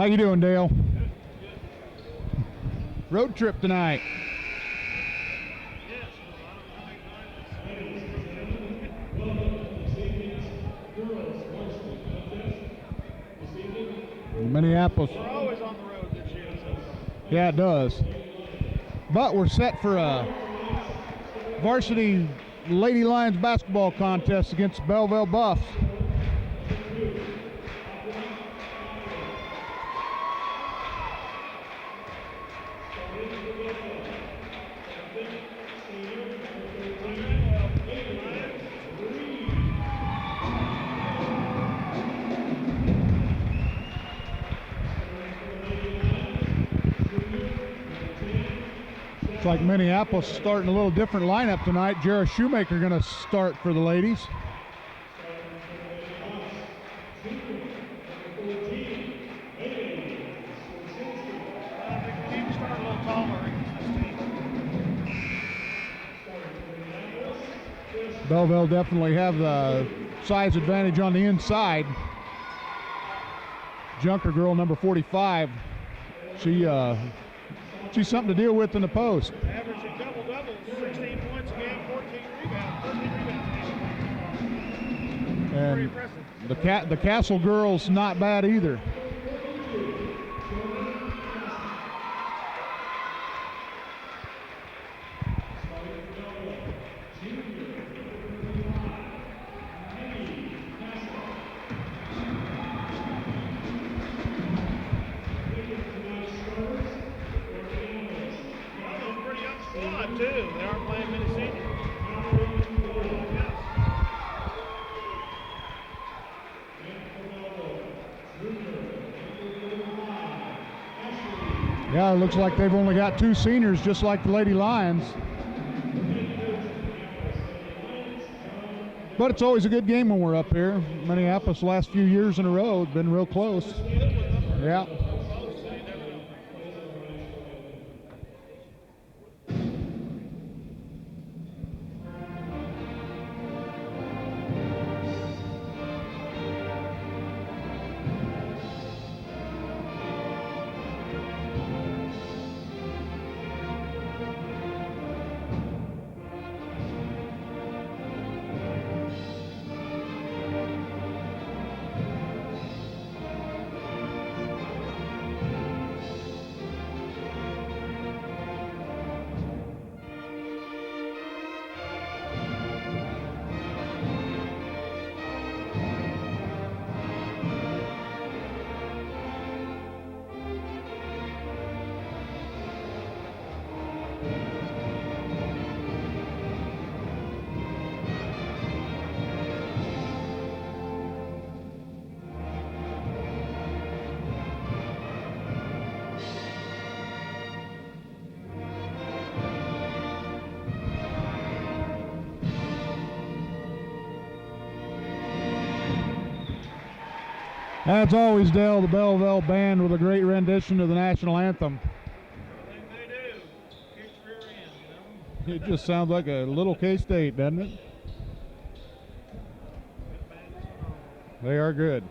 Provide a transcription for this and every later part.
How you doing, Dale? Road trip tonight. Minneapolis. We're always on the road this year. Yeah, it does. But we're set for a varsity Lady Lions basketball contest against the Belleville Buffs. Looks like Minneapolis starting a little different lineup tonight. Jarrah Shoemaker going to start for the ladies. Belleville definitely have the size advantage on the inside. Junker girl number 45. She's something to deal with in the post. Averaging double-doubles, 16 points a game, 14 rebounds. And pretty impressive. The Castle girls not bad either. Too. They aren't playing many seniors. Yeah, it looks like they've only got 2 seniors, just like the Lady Lions. But it's always a good game when we're up here. Minneapolis last few years in a row has been real close. Yeah. As always, Dale, the Belleville band with a great rendition of the national anthem. Everything they do, keeps rear end, you know? It just sounds like a little K-State, doesn't it? They are good.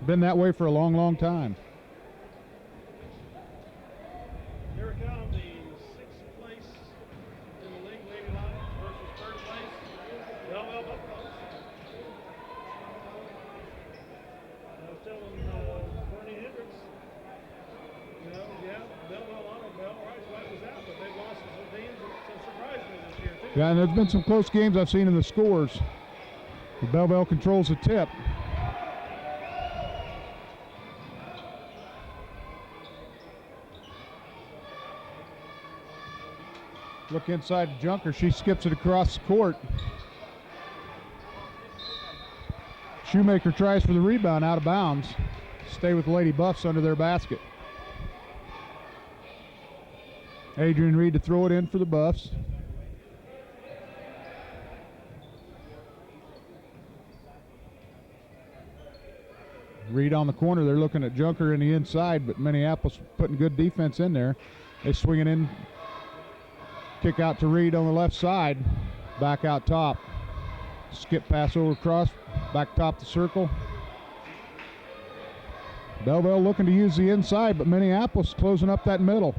Been that way for a long, long time. Here we come, the 6th place in the league, Lady Lions versus 3rd place, Belleville Buffaloes. I was telling Bernie Hendricks, you know, yeah, Belleville Auto Bell, right, so that was out, but they've lost some teams that surprised me this year, too. Yeah, and there's been some close games I've seen in the scores. Belleville controls the tip. Look inside Junker. She skips it across the court. Shoemaker tries for the rebound out of bounds. Stay with the Lady Buffs under their basket. Adrian Reed to throw it in for the Buffs. Reed on the corner. They're looking at Junker in the inside, but Minneapolis putting good defense in there. They swing it in. Kick out to Reed on the left side. Back out top. Skip pass over across. Back top the circle. Belleville looking to use the inside, but Minneapolis closing up that middle.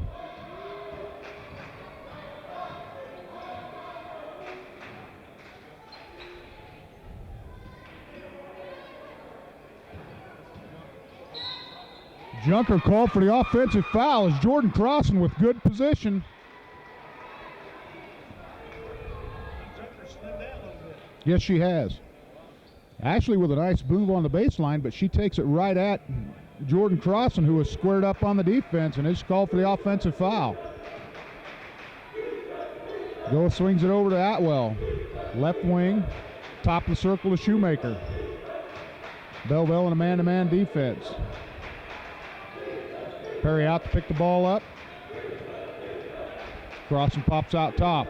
Junker called for the offensive foul as Jordan Crossan with good position. Junker slimmed down a little bit. Yes, she has. Ashley with a nice move on the baseline, but she takes it right at Jordan Crossan, who was squared up on the defense, and is called for the offensive foul. Goa swings it over to Atwell. Left wing, top of the circle to Shoemaker. Belleville in a man-to-man defense. Perry out to pick the ball up. Crossan pops out top.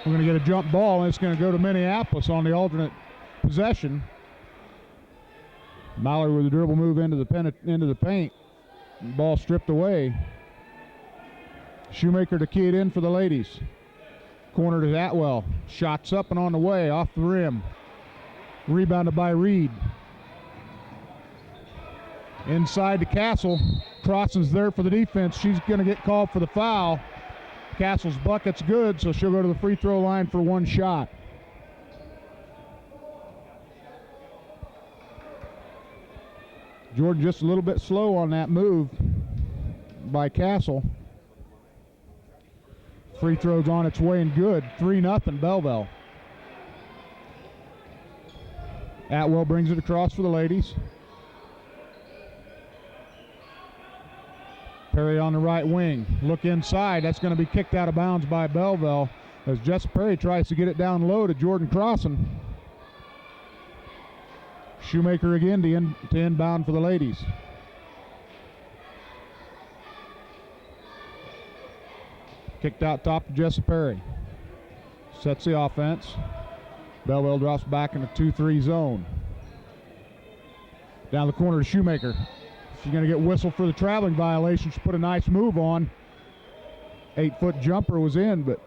We're going to get a jump ball, and it's going to go to Minneapolis on the alternate possession. Mallory with a dribble move into the paint. Ball stripped away. Shoemaker to key it in for the ladies. Corner to Atwell. Shots up and on the way, off the rim. Rebounded by Reed. Inside to Castle. Crossan's there for the defense. She's going to get called for the foul. Castle's bucket's good, so she'll go to the free throw line for one shot. Jordan just a little bit slow on that move by Castle. Free throw's on its way and good. 3-0 Belleville. Atwell brings it across for the ladies. Perry on the right wing. Look inside. That's going to be kicked out of bounds by Belleville as Jess Perry tries to get it down low to Jordan Crossan. Shoemaker again to inbound for the ladies. Kicked out top to Jess Perry. Sets the offense. Belleville drops back in the 2-3 zone. Down the corner to Shoemaker. She's going to get whistled for the traveling violation. She put a nice move on. 8-foot jumper was in, but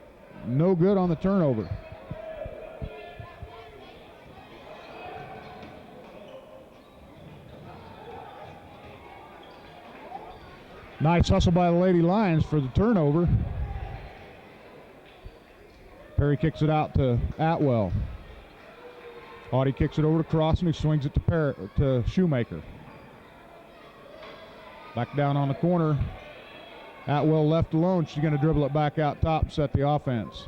no good on the turnover. Nice hustle by the Lady Lions for the turnover. Perry kicks it out to Atwell. Audie kicks it over to Crossan, who swings it to Shoemaker. Back down on the corner. Atwell left alone. She's going to dribble it back out top and set the offense.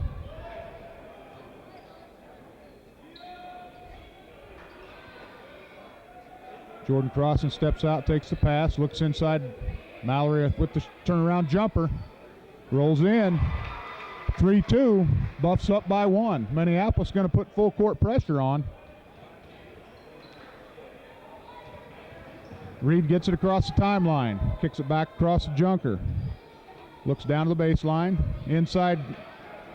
Jordan Crossan steps out, takes the pass, looks inside. Mallory with the turnaround jumper. Rolls in. 3-2. Buffs up by 1. Minneapolis going to put full court pressure on. Reed gets it across the timeline. Kicks it back across the Junker. Looks down to the baseline. Inside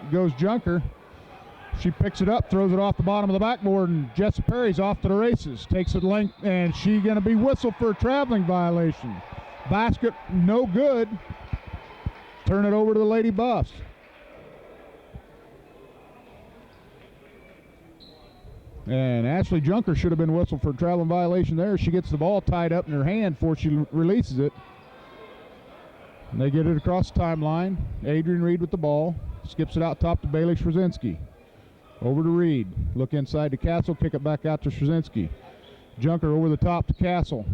goes Junker. She picks it up, throws it off the bottom of the backboard, and Jess Perry's off to the races. Takes it length, and she's going to be whistled for a traveling violation. Basket no good. Turn it over to the Lady Buffs. And Ashley Junker should have been whistled for a traveling violation there. She gets the ball tied up in her hand before she releases it. And they get it across the timeline. Adrian Reed with the ball. Skips it out top to Bailey Strzynski. Over to Reed. Look inside to Castle. Kick it back out to Strzynski. Junker over the top to Castle.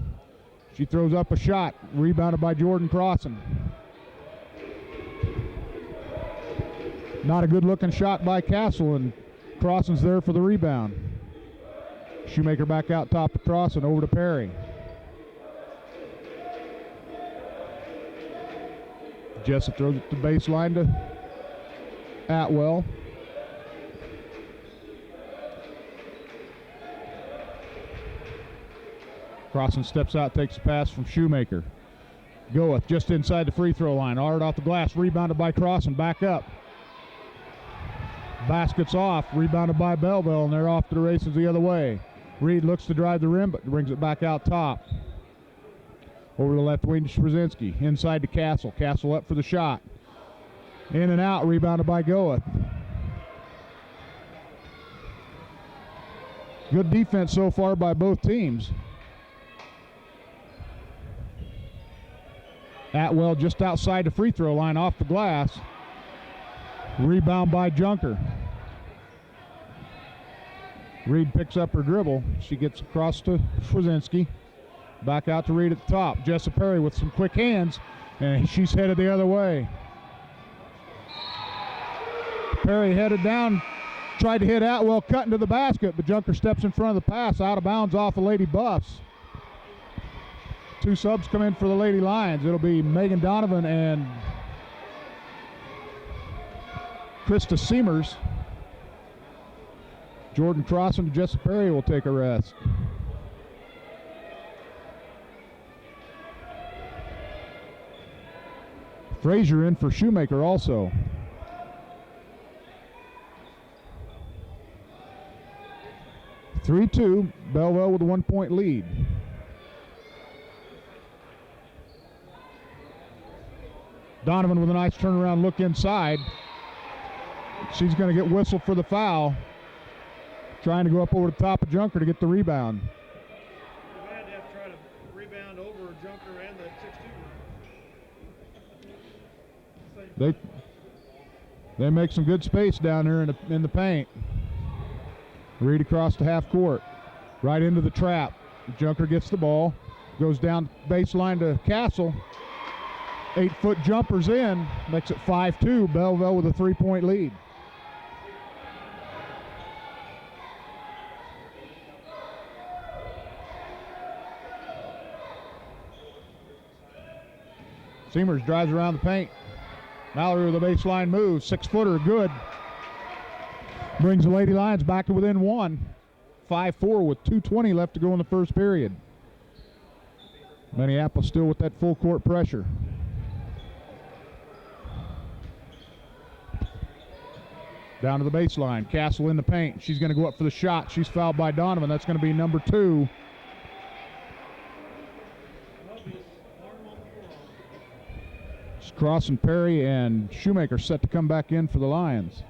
She throws up a shot. Rebounded by Jordan Crossan. Not a good looking shot by Castle, and Crossan's there for the rebound. Shoemaker back out top of Crossan, over to Perry. Jessup throws it to the baseline to Atwell. Crossan steps out, takes the pass from Shoemaker. Goeth just inside the free throw line. Ard off the glass, rebounded by Crossan, back up. Basket's off, rebounded by Belleville, and they're off to the races the other way. Reed looks to drive the rim, but brings it back out top. Over the left wing to Strzynski, inside to Castle. Castle up for the shot. In and out, rebounded by Goeth. Good defense so far by both teams. Atwell just outside the free throw line off the glass. Rebound by Junker. Reed picks up her dribble. She gets across to Schwazinski. Back out to Reed at the top. Jessa Perry with some quick hands, and she's headed the other way. Perry headed down, tried to hit Atwell, cut into the basket, but Junker steps in front of the pass, out of bounds off the Lady Buffs. Two subs come in for the Lady Lions. It'll be Megan Donovan and Krista Seamers. Jordan Cross and Jessa Perry will take a rest. Frazier in for Shoemaker also. (3-2), Belleville with a 1-point lead. Donovan with a nice turnaround look inside. She's going to get whistled for the foul. Trying to go up over the top of Junker to get the rebound. They had to try to rebound over Junker and the 6'2". They make some good space down there in the paint. Reed across the half court, right into the trap. Junker gets the ball, goes down baseline to Castle. 8-foot jumpers in, makes it 5-2. Belleville with a 3-point lead. Seamers drives around the paint. Mallory with a baseline move, 6-footer, good. Brings the Lady Lions back to within one. 5-4 with 2:20 left to go in the first period. Minneapolis still with that full court pressure. Down to the baseline. Castle in the paint. She's going to go up for the shot. She's fouled by Donovan. That's going to be number 2. Cross and Perry and Shoemaker set to come back in for the Lions.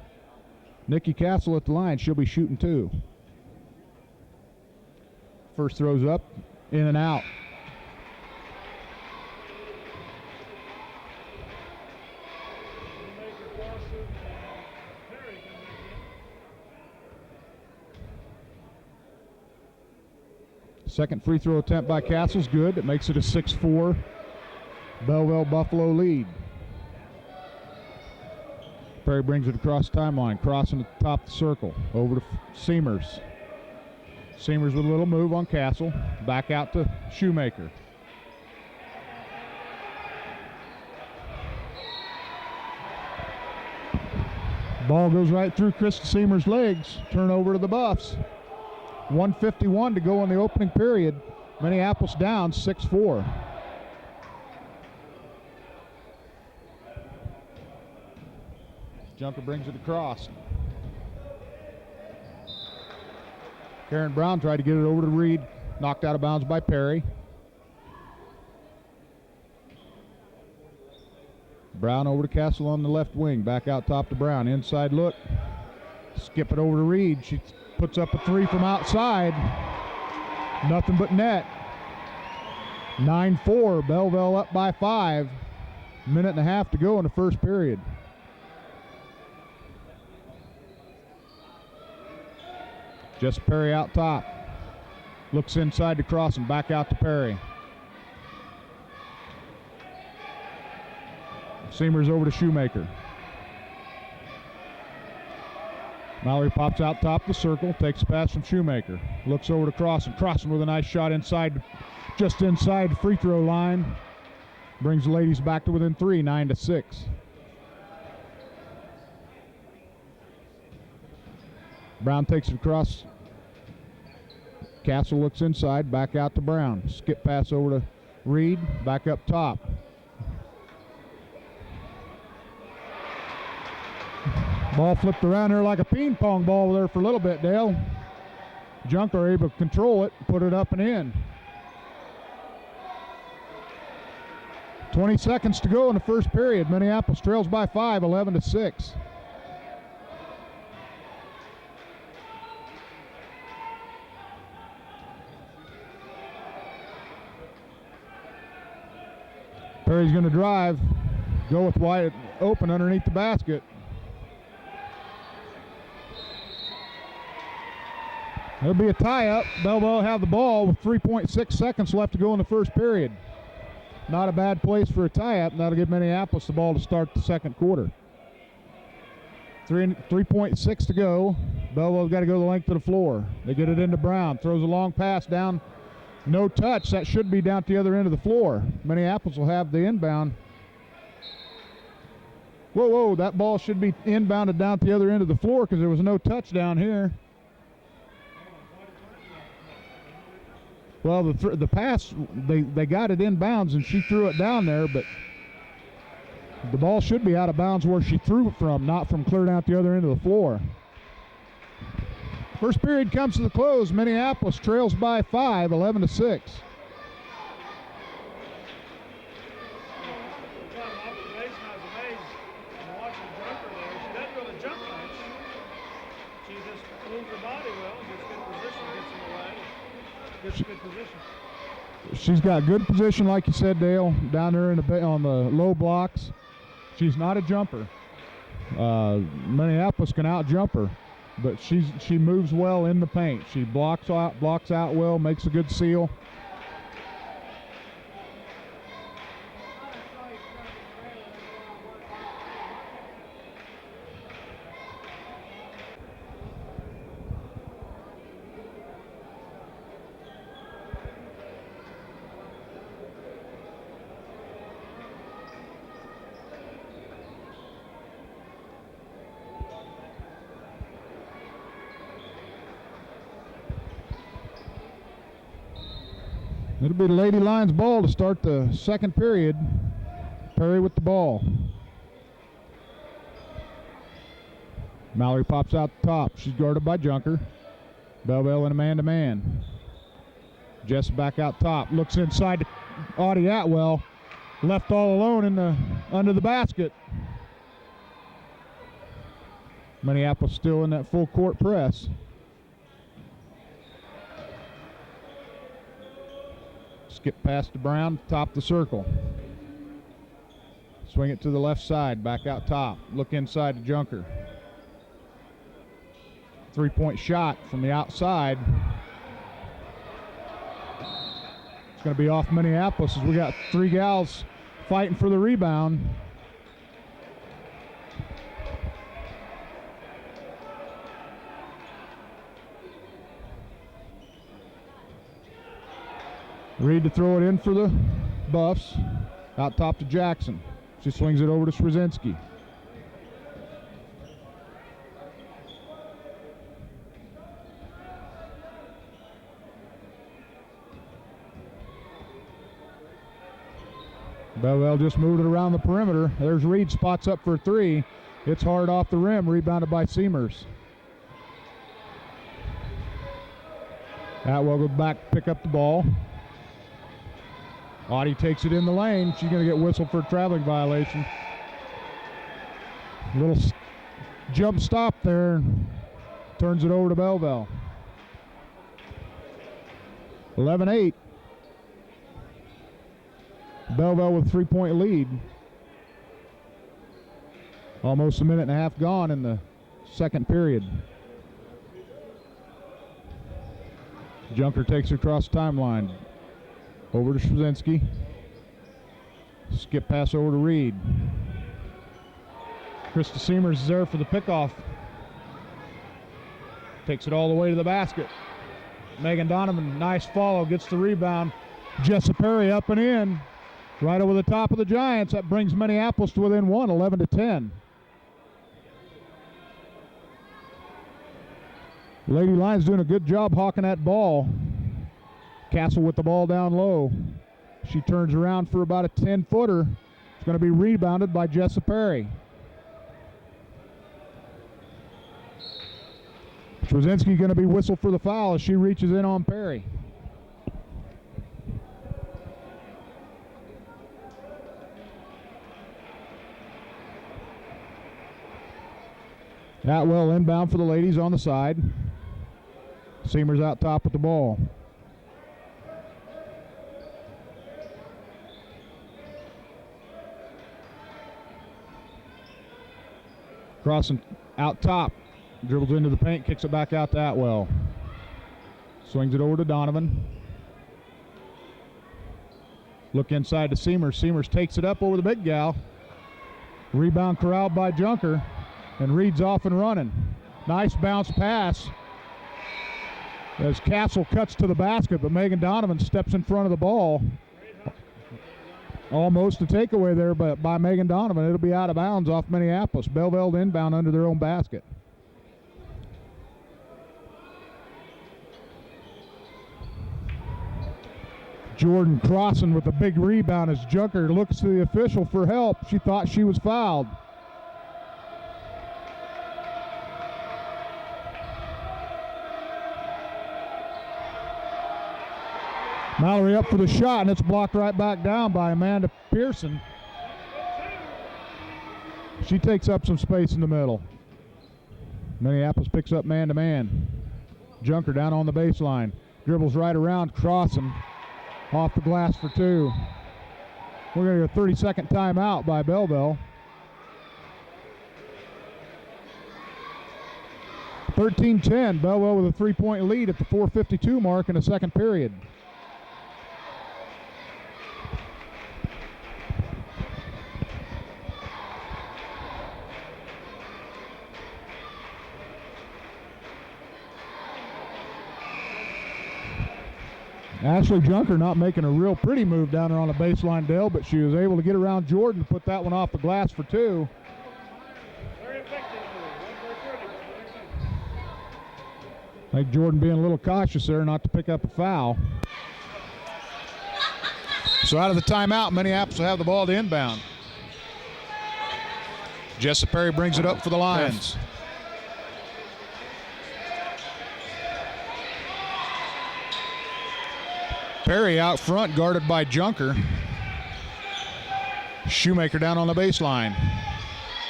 Nikki Castle at the line. She'll be shooting 2. First throws up, in and out. Second free throw attempt by Castle's good. It makes it a 6-4 Belleville Buffalo lead. Perry brings it across the timeline, crossing the top of the circle, over to Seamers. Seamers with a little move on Castle, back out to Shoemaker. Ball goes right through Krista Seamers' legs, turnover to the Buffs. 1:51 to go in the opening period. Minneapolis down 6-4. Junker brings it across. Karen Brown tried to get it over to Reed. Knocked out of bounds by Perry. Brown over to Castle on the left wing. Back out top to Brown. Inside look. Skip it over to Reed. She puts up a 3 from outside. Nothing but net. 9-4. Belleville up by 5. Minute and a half to go in the first period. Just Perry out top. Looks inside to Cross and back out to Perry. Seamers over to Shoemaker. Mallory pops out top of the circle, takes a pass from Shoemaker. Looks over to Crossan. Crossan with a nice shot inside, just inside the free throw line. Brings the ladies back to within 3, 9-6. Brown takes it across. Castle looks inside, back out to Brown. Skip pass over to Reed, back up top. Ball flipped around there like a ping pong ball there for a little bit, Dale. Junker able to control it, put it up and in. 20 seconds to go in the first period. Minneapolis trails by 5, 11-6. Perry's going to drive, go with wide open underneath the basket. There'll be a tie-up. Belleville will have the ball with 3.6 seconds left to go in the first period. Not a bad place for a tie-up, and that'll give Minneapolis the ball to start the second quarter. 3.6 to go. Belleville's got to go the length of the floor. They get it into Brown. Throws a long pass down. No touch. That should be down at the other end of the floor. Minneapolis will have the inbound. Whoa, that ball should be inbounded down at the other end of the floor because there was no touch down here. Well, the pass, they got it inbounds and she threw it down there, but the ball should be out of bounds where she threw it from, not from clear down at the other end of the floor. First period comes to the close. Minneapolis trails by 5, 11-6. She's got good position, like you said, Dale, down there on the low blocks. She's not a jumper. Minneapolis can out-jump her, but she moves well in the paint. She blocks out well, makes a good seal. It'll be the Lady Lions ball to start the second period. Perry with the ball. Mallory pops out the top. She's guarded by Junker. Belleville in a man-to-man. Jess back out top. Looks inside to Audie Atwell. Left all alone under the basket. Minneapolis still in that full court press. Skip past to Brown, top the circle. Swing it to the left side, back out top. Look inside to Junker. 3-point shot from the outside. It's going to be off Minneapolis as we got 3 gals fighting for the rebound. Reed to throw it in for the Buffs. Out top to Jackson. She swings it over to Swazinski. Belleville just moved it around the perimeter. There's Reed, spots up for 3. It's hard off the rim, rebounded by Seamers. Atwell goes back, pick up the ball. Audie takes it in the lane. She's going to get whistled for a traveling violation. Little jump stop there. Turns it over to Belleville. 11-8. Belleville with a 3-point lead. Almost a minute and a half gone in the second period. Junker takes it across the timeline. Over to Swazinski. Skip pass over to Reed. Krista Seamers is there for the pickoff. Takes it all the way to the basket. Megan Donovan, nice follow, gets the rebound. Jessa Perry up and in. Right over the top of the Giants. That brings Minneapolis to within 1, 11-10. Lady Lions doing a good job hawking that ball. Castle with the ball down low. She turns around for about a 10-footer. It's going to be rebounded by Jessa Perry. Swazinski going to be whistled for the foul as she reaches in on Perry. Atwell inbound for the ladies on the side. Seamers out top with the ball. Crossing out top. Dribbles into the paint, kicks it back out to Atwell. Swings it over to Donovan. Look inside to Seamers. Seamers takes it up over the big gal. Rebound corralled by Junker. And Reed's off and running. Nice bounce pass as Castle cuts to the basket, but Megan Donovan steps in front of the ball. Almost a takeaway there by Megan Donovan. It'll be out of bounds off Minneapolis. Belleville inbound under their own basket. Jordan Crossan with a big rebound as Junker looks to the official for help. She thought she was fouled. Mallory up for the shot, and it's blocked right back down by Amanda Pearson. She takes up some space in the middle. Minneapolis picks up man-to-man. Junker down on the baseline. Dribbles right around, Crossan. Off the glass for two. We're going to get a 30-second timeout by Belleville. 13-10, Belleville with a three-point lead at the 4:52 mark in the second period. Ashley Junker not making a real pretty move down there on the baseline, Dale, but she was able to get around Jordan to put that one off the glass for two. Very effective. I think Jordan being a little cautious there not to pick up a foul. So out of the timeout, Minneapolis will have the ball to inbound. Jessa Perry brings it up for the Lions. Perry out front, guarded by Junker. Shoemaker down on the baseline.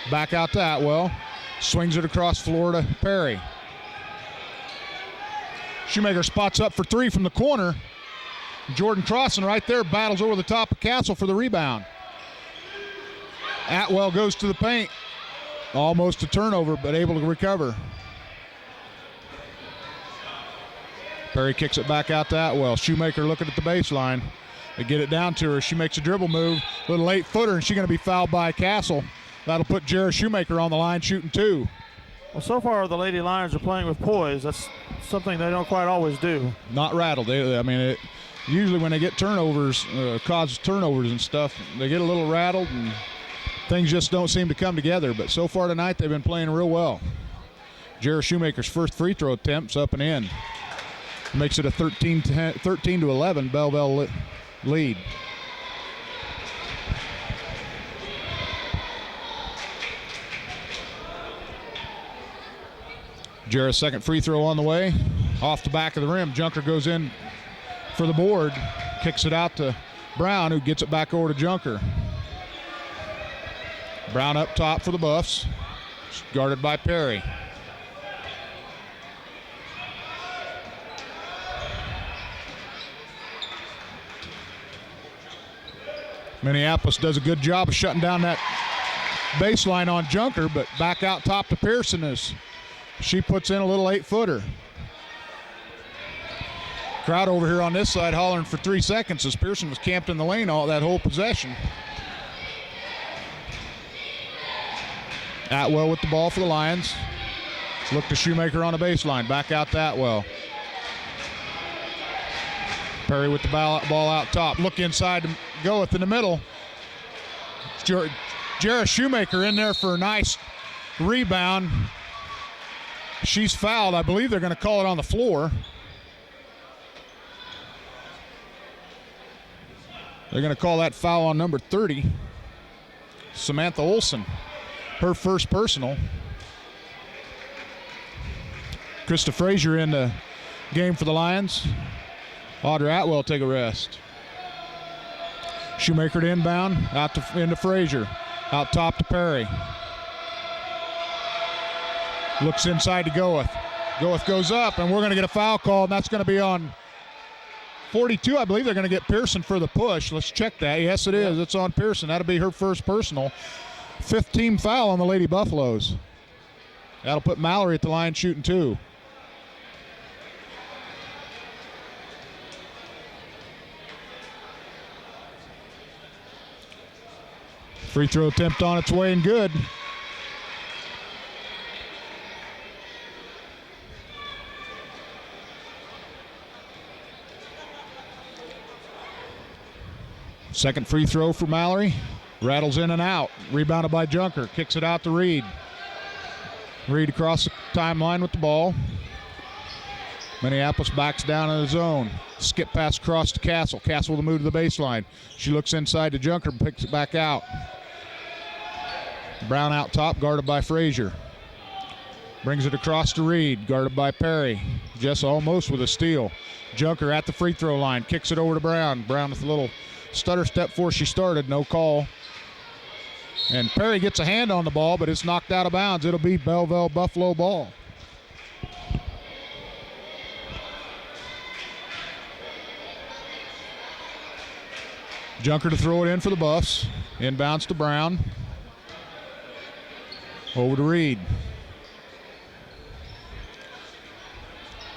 Back out to Atwell. Swings it across floor to Perry. Shoemaker spots up for three from the corner. Jordan Crossan right there battles over the top of Castle for the rebound. Atwell goes to the paint. Almost a turnover, but able to recover. Perry kicks it back out to Atwell. Shoemaker looking at the baseline. They get it down to her. She makes a dribble move. Little 8-footer, and she's going to be fouled by Castle. That'll put Jarrah Shoemaker on the line shooting two. Well, so far the Lady Lions are playing with poise. That's something they don't quite always do. Not rattled. Usually when they get turnovers, causes turnovers and stuff, they get a little rattled and things just don't seem to come together. But so far tonight they've been playing real well. Jarrah Shoemaker's first free throw attempt's up and in. Makes it a 13-11 Belleville lead. Jarrah's second free throw on the way. Off the back of the rim. Junker goes in for the board. Kicks it out to Brown, who gets it back over to Junker. Brown up top for the Buffs. Guarded by Perry. Minneapolis does a good job of shutting down that baseline on Junker, but back out top to Pearson as she puts in a little 8-footer. Crowd over here on this side hollering for 3 seconds as Pearson was camped in the lane all that whole possession. Atwell with the ball for the Lions. Look to Shoemaker on the baseline. Back out to Atwell. Perry with the ball out top. Look inside to Goeth in the middle. Jarrah Shoemaker in there for a nice rebound. She's fouled. I believe they're going to call it on the floor. They're going to call that foul on number 30, Samantha Olson. Her first personal. Krista Frazier in the game for the Lions. Audrey Atwell take a rest. Shoemaker to inbound, into Frazier. Out top to Perry. Looks inside to Goeth. Goeth goes up, and we're going to get a foul call, and that's going to be on 42. I believe they're going to get Pearson for the push. Let's check that. Yes, it is. It's on Pearson. That'll be her first personal. 5th team foul on the Lady Buffaloes. That'll put Mallory at the line shooting 2. Free throw attempt on its way and good. Second free throw for Mallory. Rattles in and out. Rebounded by Junker. Kicks it out to Reed. Reed across the timeline with the ball. Minneapolis backs down in the zone. Skip pass across to Castle. Castle to move to the baseline. She looks inside to Junker and picks it back out. Brown out top, guarded by Frazier. Brings it across to Reed, guarded by Perry. Just almost with a steal. Junker at the free throw line. Kicks it over to Brown. Brown with a little stutter step before she started. No call. And Perry gets a hand on the ball, but it's knocked out of bounds. It'll be Belleville Buffalo ball. Junker to throw it in for the Buffs. Inbounds to Brown. Over to Reed.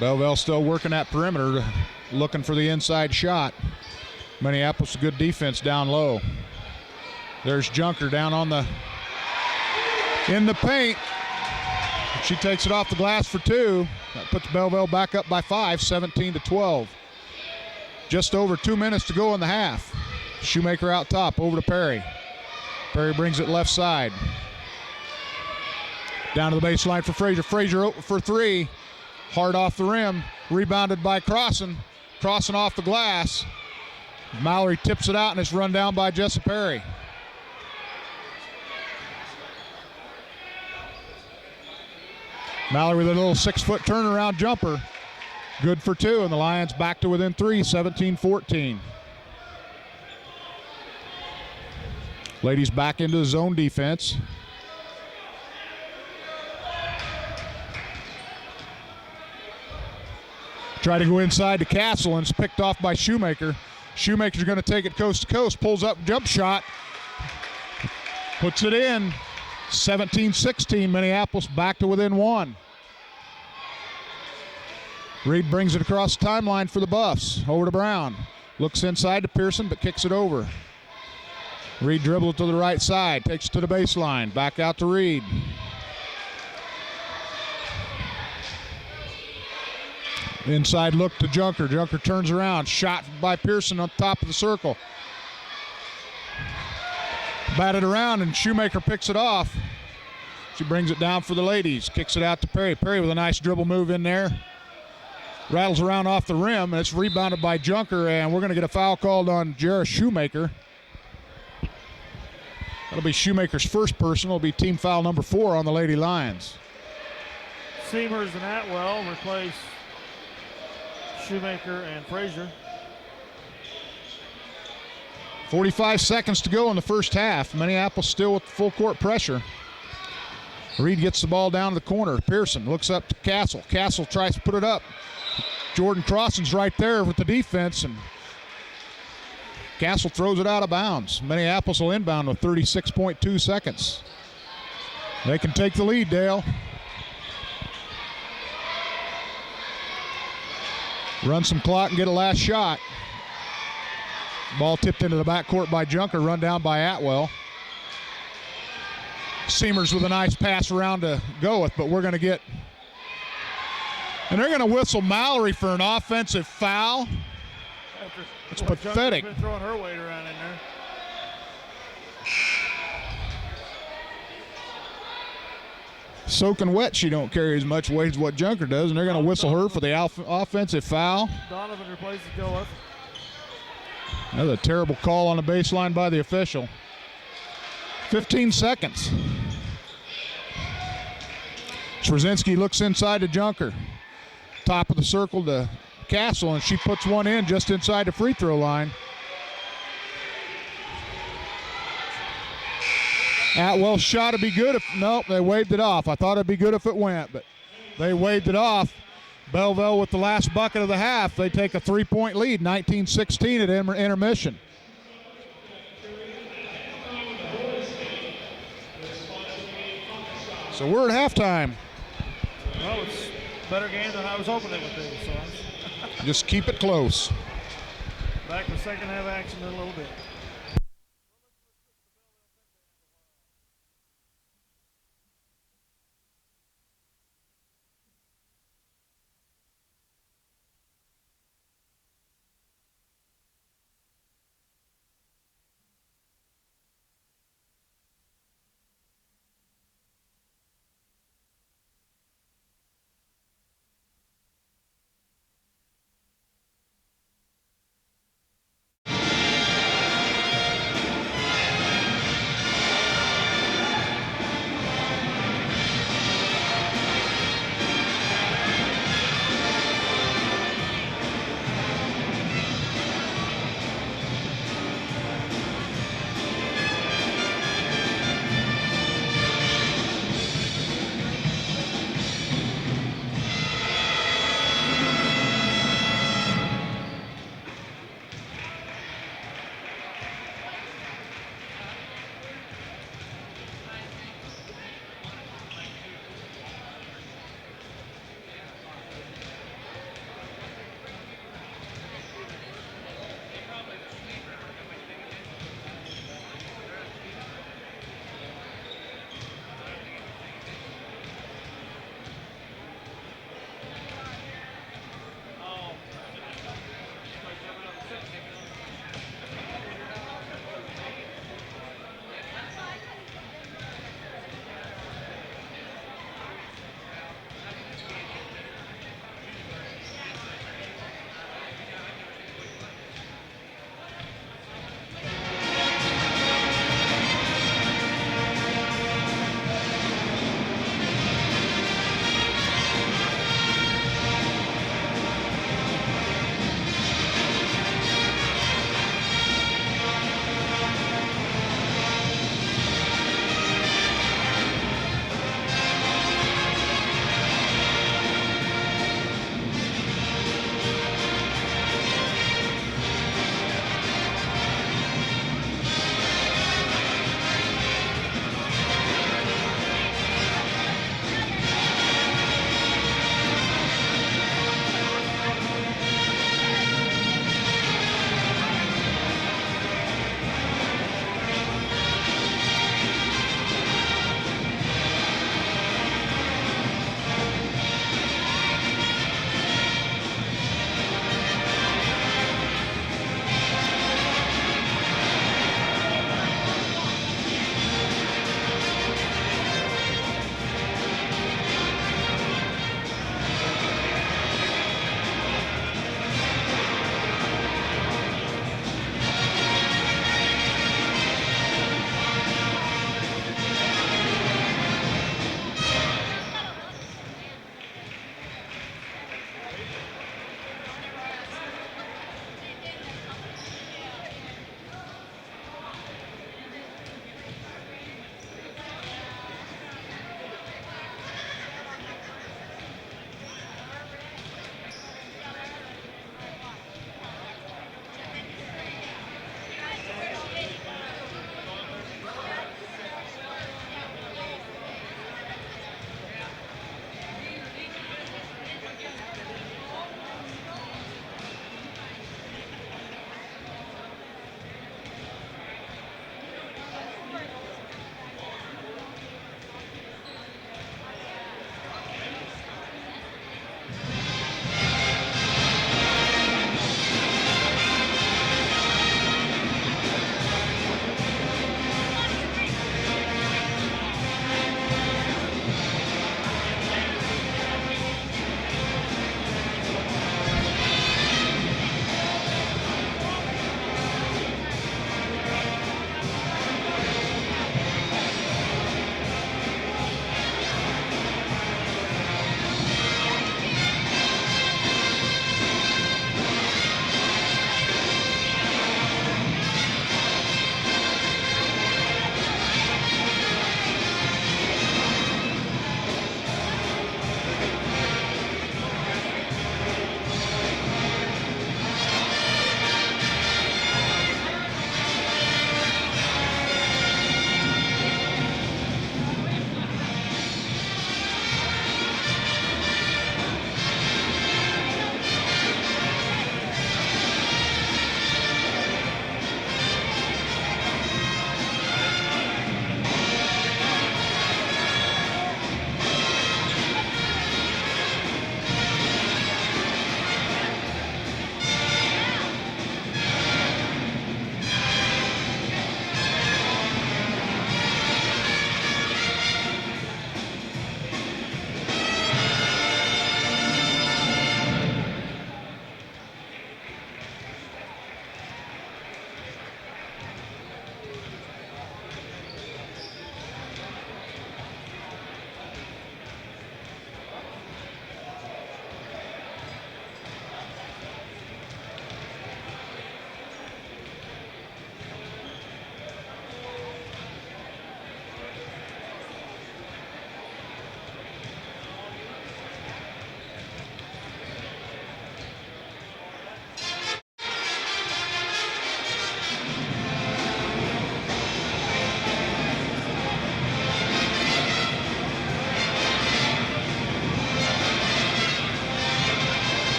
Belleville still working that perimeter, looking for the inside shot. Minneapolis, good defense down low. There's Junker down in the paint. She takes it off the glass for 2. That puts Belleville back up by 5, 17-12. Just over 2 minutes to go in the half. Shoemaker out top, over to Perry. Perry brings it left side. Down to the baseline for Frazier. Frazier open for 3. Hard off the rim. Rebounded by Crossan. Crossan off the glass. Mallory tips it out and it's run down by Jessa Perry. Mallory with a little 6-foot turnaround jumper. Good for 2, and the Lions back to within 3, 17-14. Ladies back into the zone defense. Try to go inside to Castle, and it's picked off by Shoemaker. Shoemaker's going to take it coast to coast, pulls up, jump shot, puts it in. 17-16, Minneapolis back to within 1. Reed brings it across the timeline for the Buffs. Over to Brown. Looks inside to Pearson, but kicks it over. Reed dribbles to the right side, takes it to the baseline. Back out to Reed. Inside look to Junker. Junker turns around. Shot by Pearson on top of the circle. Batted around and Shoemaker picks it off. She brings it down for the ladies. Kicks it out to Perry. Perry with a nice dribble move in there. Rattles around off the rim, and it's rebounded by Junker, and we're going to get a foul called on Jarrah Shoemaker. That'll be Shoemaker's first personal. It'll be team foul number 4 on the Lady Lions. Seamers and Atwell replace Shoemaker and Frazier. 45 seconds to go in the first half. Minneapolis still with full court pressure. Reed gets the ball down to the corner. Pearson looks up to Castle. Castle tries to put it up. Jordan Crossan's right there with the defense, and Castle throws it out of bounds. Minneapolis will inbound with 36.2 seconds. They can take the lead, Dale. Run some clock and get a last shot. Ball tipped into the backcourt by Junker, run down by Atwell. Seamers with a nice pass around to go with, but we're going to get, and they're going to whistle Mallory for an offensive foul. It's pathetic. Been throwing her weight around in there. Soaking wet, she don't carry as much weight as what Junker does, and they're going to whistle her for the offensive foul. Donovan replaces Gilliff. Another terrible call on the baseline by the official. 15 seconds. Trzynski looks inside to Junker. Top of the circle to Castle, and she puts one in just inside the free throw line. Atwell's shot would be good if, nope, they waved it off. I thought it'd be good if it went, but they waved it off. Belleville with the last bucket of the half. They take a 3-point lead, 19-16 at intermission. So we're at halftime. Well, it's a better game than I was hoping it would be. So Just keep it close. back to second half action in a little bit.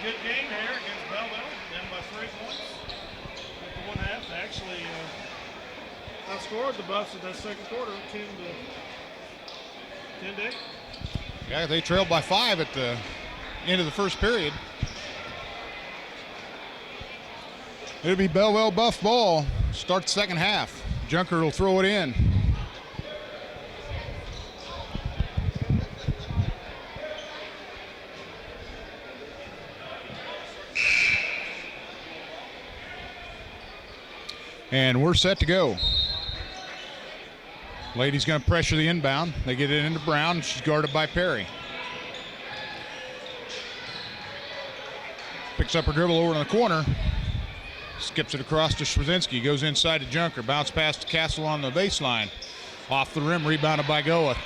Good game here against Belleville, down by 3 points. At the 1/2, they actually outscored the Buffs in that second quarter, 10 to 8. Yeah, they trailed by 5 at the end of the first period. It'll be Belleville Buff ball. Start the second half. Junker will throw it in. And we're set to go. Lady's going to pressure the inbound. They get it into Brown. She's guarded by Perry. Picks up her dribble over in the corner. Skips it across to Schwarzinski. Goes inside to Junker. Bounce pass to Castle on the baseline. Off the rim, rebounded by Goa.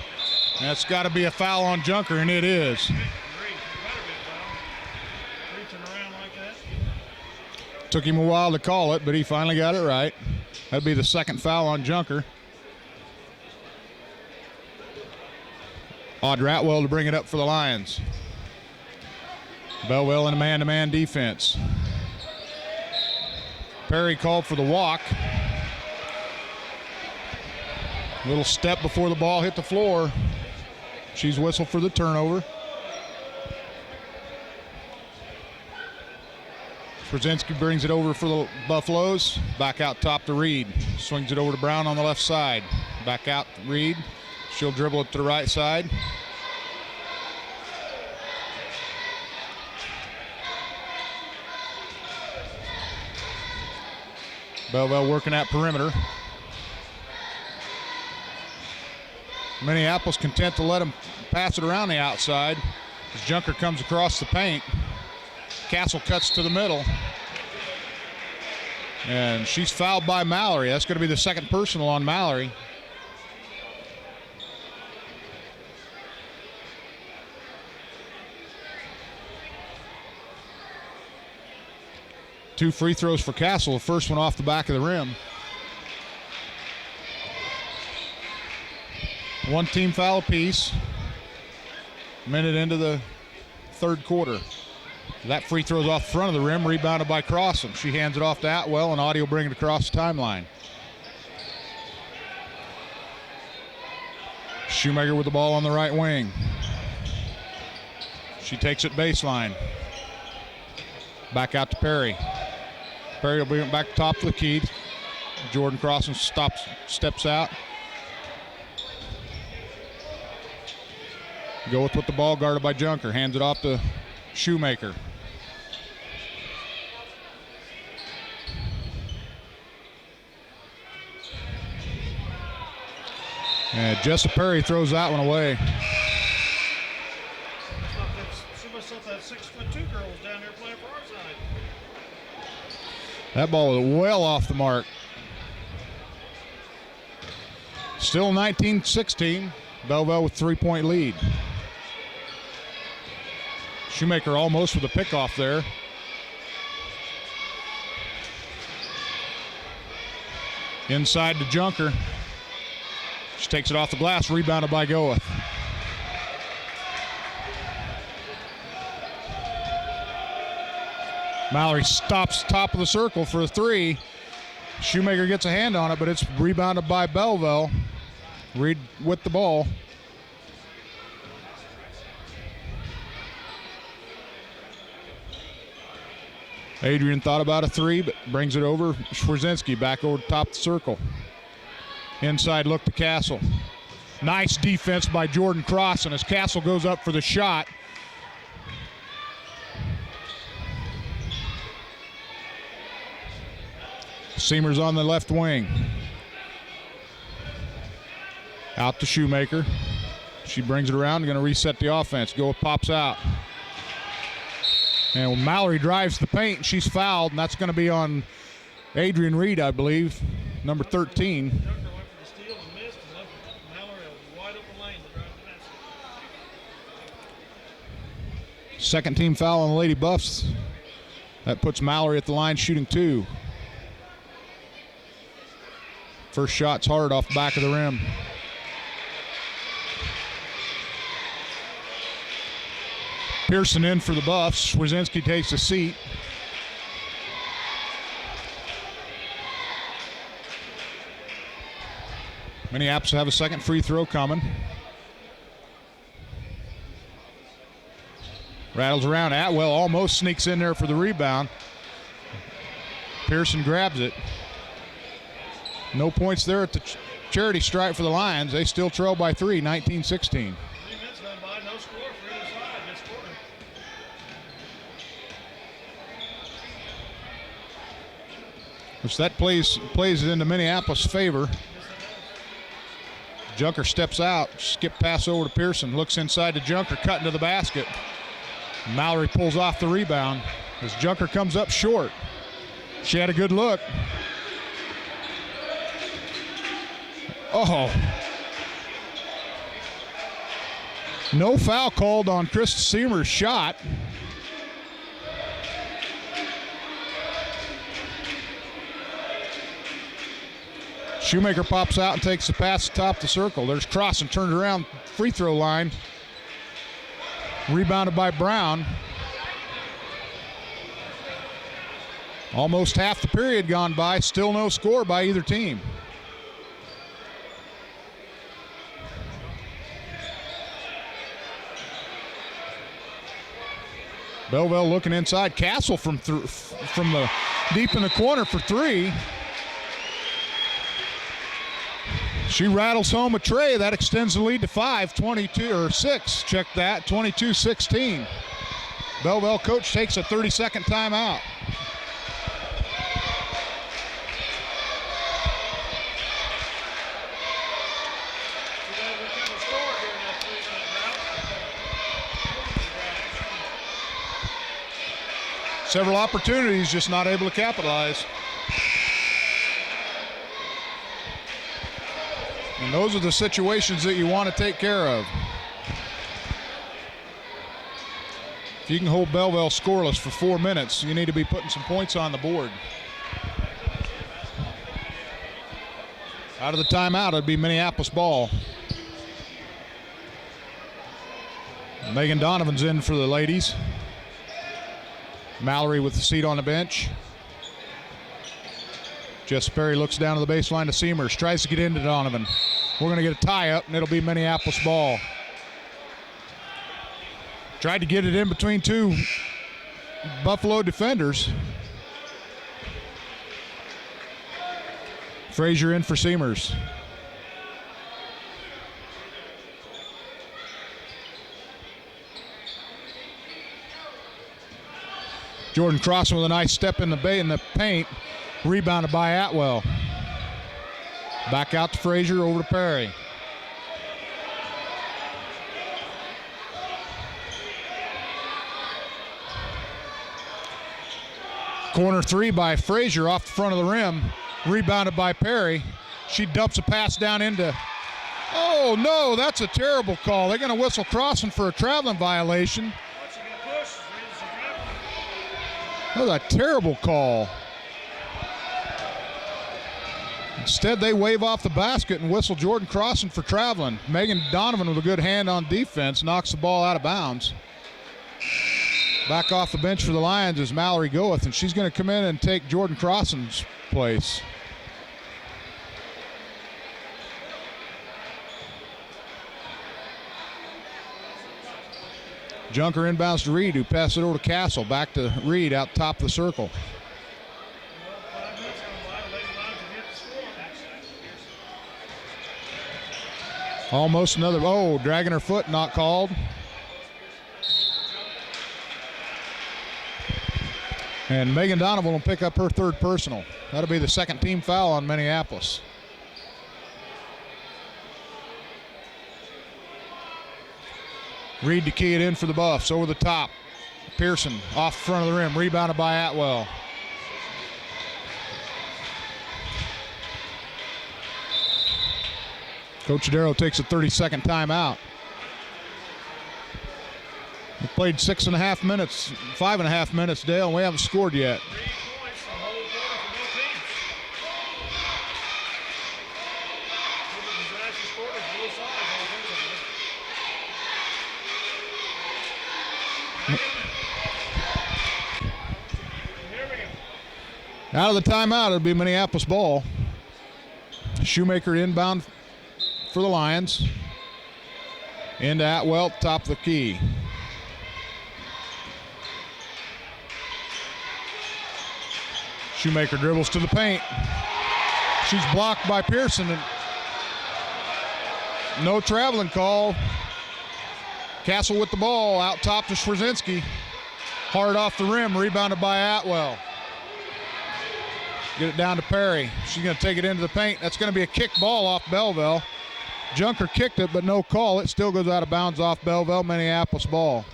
That's got to be a foul on Junker, and it is. Took him a while to call it, but he finally got it right. That'd be the second foul on Junker. Audra Atwell to bring it up for the Lions. Belleville in a man-to-man defense. Perry called for the walk. Little step before the ball hit the floor. She's whistled for the turnover. Brzezinski brings it over for the Buffaloes. Back out top to Reed. Swings it over to Brown on the left side. Back out to Reed. She'll dribble it to the right side. Belleville working at perimeter. Minneapolis content to let him pass it around the outside as Junker comes across the paint. Castle cuts to the middle. And she's fouled by Mallory. That's going to be the second personal on Mallory. Two free throws for Castle. The first one off the back of the rim. One team foul apiece. Minute into the third quarter. That free throw's off the front of the rim, rebounded by Crossan. She hands it off to Atwell, and Audie will bring it across the timeline. Shoemaker with the ball on the right wing. She takes it baseline. Back out to Perry. Perry will bring it back top of the key. Jordan Crossan steps out. Go with the ball guarded by Junker. Hands it off to Shoemaker. And Jessa Perry throws that one away. She must have that 6'2" girl was down there playing for our side. That ball was well off the mark. Still 19-16. Belleville with 3-point lead. Shoemaker almost with a pickoff there. Inside to Junker. She takes it off the glass, rebounded by Goeth. Mallory stops top of the circle for a three. Shoemaker gets a hand on it, but it's rebounded by Belleville. Reed with the ball. Adrian thought about a three, but brings it over. Schwarzinski back over the top of the circle. Inside look to Castle. Nice defense by Jordan Crossan as Castle goes up for the shot. Seamer's on the left wing. Out to Shoemaker. She brings it around, going to reset the offense. Go pops out. And when Mallory drives the paint, she's fouled, and that's going to be on Adrian Reed, I believe, number 13. Junker went for the steal and missed and left Mallory a wide open lane to drive the basket. Second team foul on the Lady Buffs. That puts Mallory at the line shooting two. First shot's hard off the back of the rim. Pearson in for the Buffs. Wazinski takes a seat. Minneapolis have a second free throw coming. Rattles around. Atwell almost sneaks in there for the rebound. Pearson grabs it. No points there at the charity stripe for the Lions. They still trail by 3, 19-16. 3 minutes gone by, no score for either side this quarter. Which that plays it into Minneapolis' favor. Junker steps out, skip pass over to Pearson, looks inside to Junker, cutting to the basket. Mallory pulls off the rebound as Junker comes up short. She had a good look. Oh. No foul called on Chris Seamer's shot. Shoemaker pops out and takes the pass atop the circle. There's Cross and turned around free throw line. Rebounded by Brown. Almost half the period gone by. Still no score by either team. Belleville looking inside. Castle from the deep in the corner for 3. She rattles home a tray. That extends the lead to 5, 22 or 6. Check that, 22-16. Belleville coach takes a 30-second timeout. Several opportunities, just not able to capitalize. And those are the situations that you want to take care of. If you can hold Belleville scoreless for 4 minutes, you need to be putting some points on the board. Out of the timeout, it'd be Minneapolis ball. Megan Donovan's in for the ladies. Mallory with the seat on the bench. Jess Perry looks down to the baseline to Seamers. Tries to get into Donovan. We're going to get a tie-up, and it'll be Minneapolis ball. Tried to get it in between 2 Buffalo defenders. Frazier in for Seamers. Jordan Crossen with a nice step in the paint. Rebounded by Atwell. Back out to Frazier, over to Perry. Corner 3 by Frazier off the front of the rim. Rebounded by Perry. She dumps a pass down into... Oh, no, that's a terrible call. They're going to whistle Crossen for a traveling violation. That was a terrible call. Instead, they wave off the basket and whistle Jordan Crossen for traveling. Megan Donovan with a good hand on defense knocks the ball out of bounds. Back off the bench for the Lions is Mallory Goeth, and she's going to come in and take Jordan Crossen's place. Junker inbounds to Reed, who passes it over to Castle. Back to Reed out top of the circle. Almost another, dragging her foot, not called. And Megan Donovan will pick up her 3rd personal. That'll be the 2nd team foul on Minneapolis. Reed to key it in for the Buffs, over the top. Pearson off the front of the rim, rebounded by Atwell. Coach Adero takes a 30-second timeout. We played 6.5 minutes, 5.5 minutes, Dale, and we haven't scored yet. 3 points the whole quarter for both teams. Disaster scored both sides offensively. Out of the timeout, it'll be Minneapolis ball. Shoemaker inbound for the Lions. Into Atwell, top of the key. Shoemaker dribbles to the paint. She's blocked by Pearson. And no traveling call. Castle with the ball, out top to Schwarzinski. Hard off the rim, rebounded by Atwell. Get it down to Perry. She's going to take it into the paint. That's going to be a kick ball off Belleville. Junker kicked it, but no call. It still goes out of bounds off Belleville. Minneapolis ball.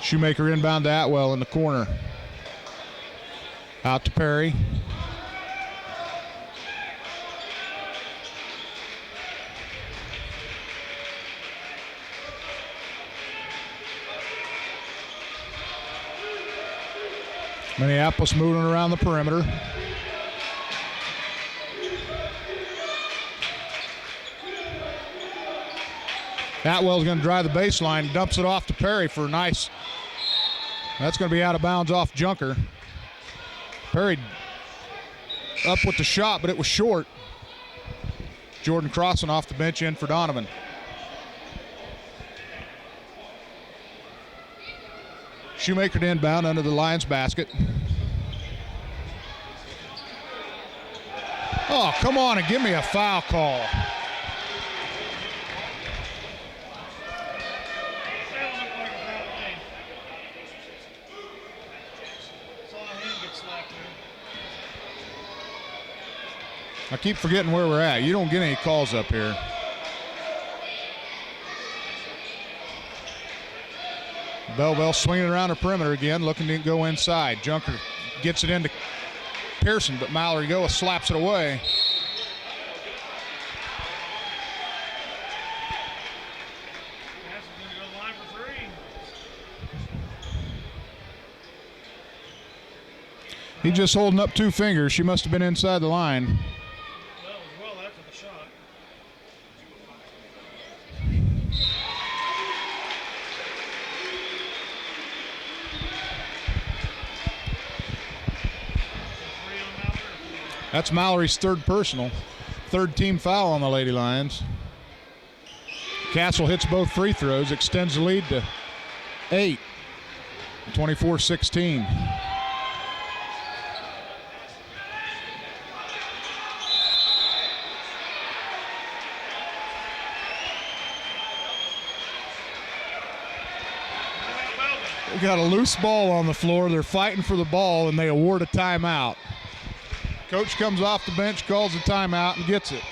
Shoemaker inbound to Atwell in the corner. Out to Perry. Minneapolis moving around the perimeter. Atwell's going to drive the baseline, dumps it off to Perry for a nice. That's going to be out of bounds off Junker. Perry up with the shot, but it was short. Jordan Crossan off the bench in for Donovan. Shoemaker to inbound under the Lions basket. Oh, come on and give me a foul call. I keep forgetting where we're at. You don't get any calls up here. Belleville swinging around the perimeter again, looking to go inside. Junker gets it into Pearson, but Mallory Goa slaps it away. He's just holding up two fingers. She must have been inside the line. Well after the shot. That's Mallory's third personal. Third team foul on the Lady Lions. Castle hits both free throws, extends the lead to 8. 24-16. They got a loose ball on the floor. They're fighting for the ball, and they award a timeout. Coach comes off the bench, calls a timeout, and gets it.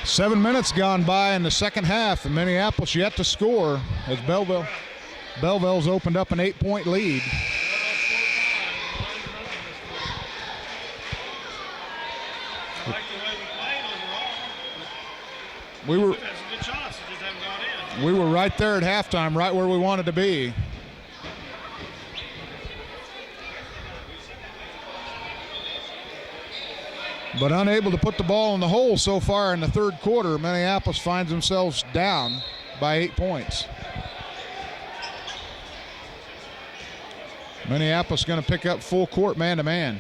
Seven minutes gone by in the second half, and Minneapolis yet to score as Belleville's opened up an 8-point lead. We were right there at halftime, right where we wanted to be. But unable to put the ball in the hole so far in the third quarter, Minneapolis finds themselves down by 8 points. Minneapolis going to pick up full court man-to-man.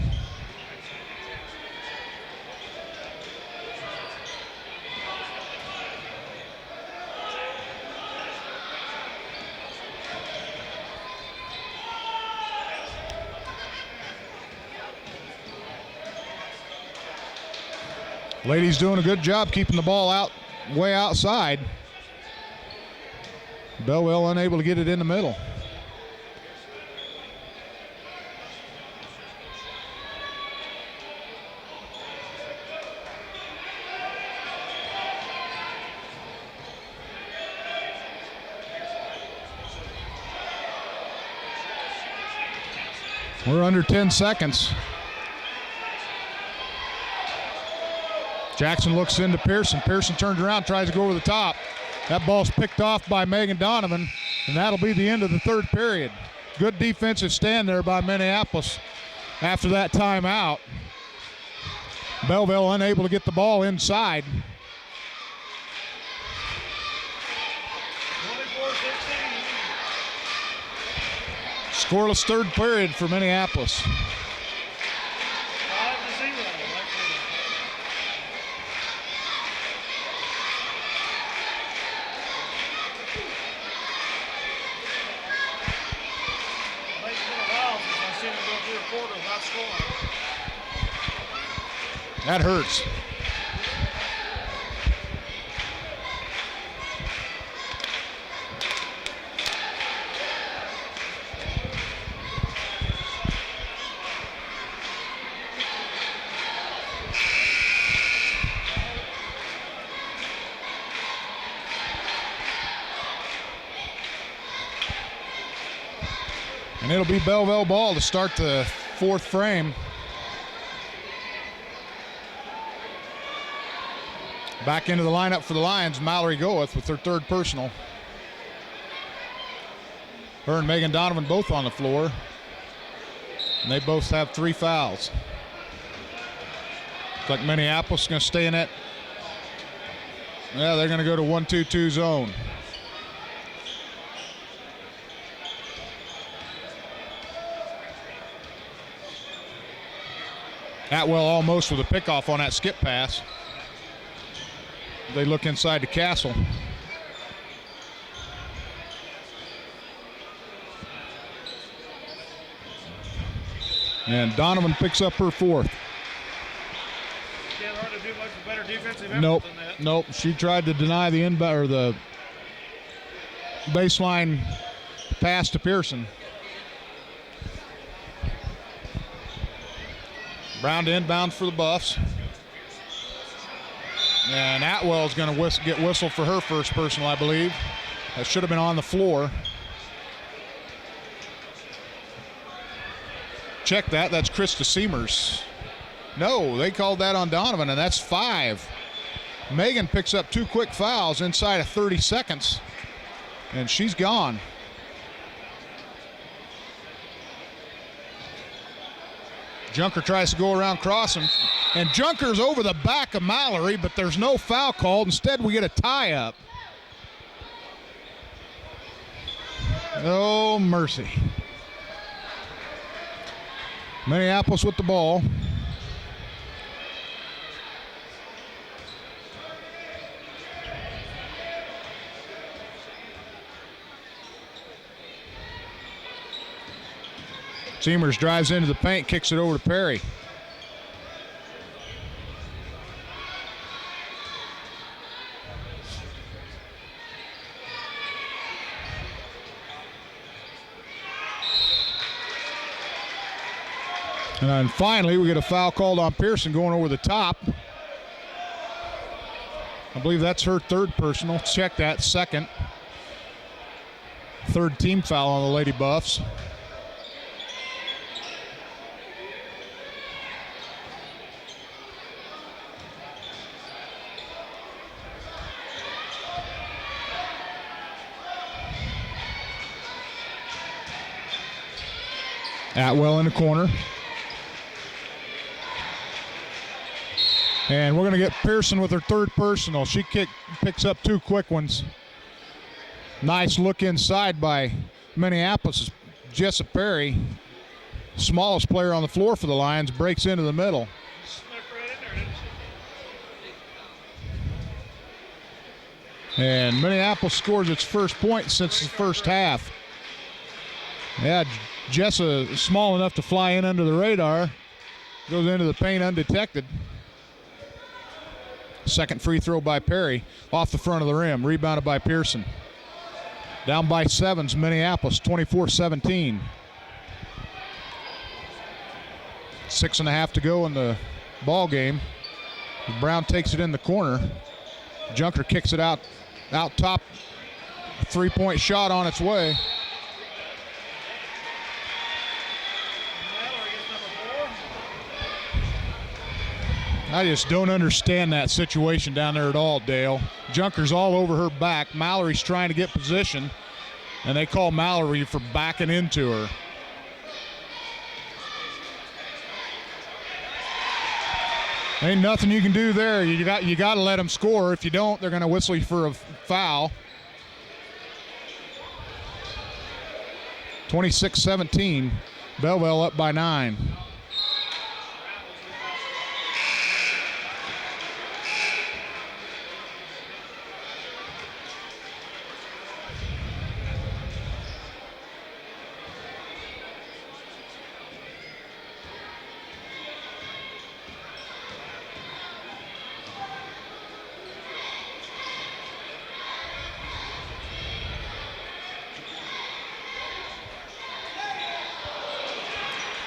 Ladies doing a good job keeping the ball out, way outside. Belleville unable to get it in the middle. We're under 10 seconds. Jackson looks into Pearson. Pearson turns around, tries to go over the top. That ball's picked off by Megan Donovan, and that'll be the end of the third period. Good defensive stand there by Minneapolis after that timeout. Belleville unable to get the ball inside. 24-16. Scoreless third period for Minneapolis. 5-0. That hurts. And it'll be Belleville ball to start the fourth frame. Back into the lineup for the Lions, Mallory Goeth with her third personal. Her and Megan Donovan both on the floor. And they both have 3 fouls. Looks like Minneapolis is going to stay in it. Yeah, they're going to go to 1-2-2 zone. Atwell almost with a pickoff on that skip pass. They look inside the castle. And Donovan picks up her fourth. Can't hardly do much better defensive effort Nope. than that. Nope. She tried to deny the or the baseline pass to Pearson. Brown to inbound for the Buffs. And Atwell's going to get whistled for her first personal, I believe. That should have been on the floor. Check that. That's Krista Seamers. No, they called that on Donovan, and that's 5. Megan picks up 2 quick fouls inside of 30 seconds, and she's gone. Junker tries to go around crossing, and Junker's over the back of Mallory, but there's no foul called. Instead, we get a tie-up. Oh, mercy. Minneapolis with the ball. Seamers drives into the paint, kicks it over to Perry. And then finally, we get a foul called on Pearson going over the top. I believe that's her third personal. Check that, second. Third team foul on the Lady Buffs. Atwell in the corner. And we're going to get Pearson with her third personal. She picks up 2 quick ones. Nice look inside by Minneapolis. Jessa Perry, smallest player on the floor for the Lions, breaks into the middle. And Minneapolis scores its first point since the first half. Yeah, Jessa small enough to fly in under the radar. Goes into the paint undetected. Second free throw by Perry off the front of the rim. Rebounded by Pearson. Down by 7's Minneapolis, 24-17. 6.5 to go in the ball game. Brown takes it in the corner. Junker kicks it out top. 3-point shot on its way. I just don't understand that situation down there at all, Dale. Junker's all over her back. Mallory's trying to get position, and they call Mallory for backing into her. Ain't nothing you can do there. You got to let them score. If you don't, they're going to whistle you for a foul. 26-17. Belleville up by 9.